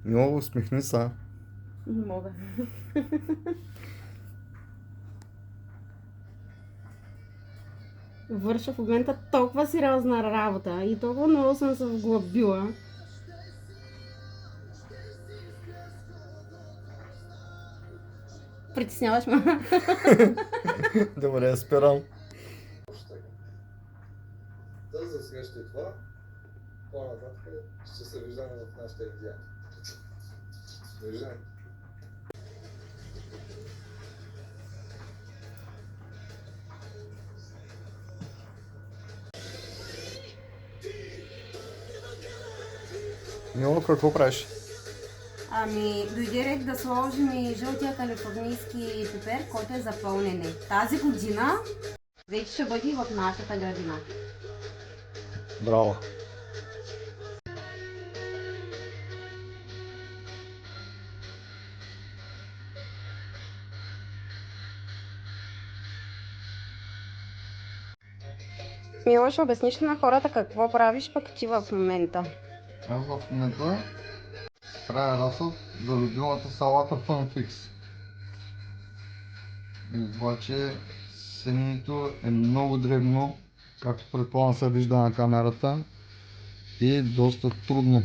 Много усмихни са. Не мога. Върша в момента толкова сериозна работа и толкова много съм се вглъбила. Притесняваш ме. Добре, спирам. За сега ще е това. По-нататък ще се виждаме в нашите видеа. Виждаме. Мило, какво правиш? Ами, дойде ред да сложим и жълтия калифорнийски пипер, който е за пълнене. Тази година вече ще бъде в нашата градина. Браво. Мило, ще обясниш ли на хората какво правиш пък ти в момента? Аз в момента правя разсъд за любимата салата Funfix. Обаче семето е много дребно, както предполагам се вижда на камерата, и доста трудно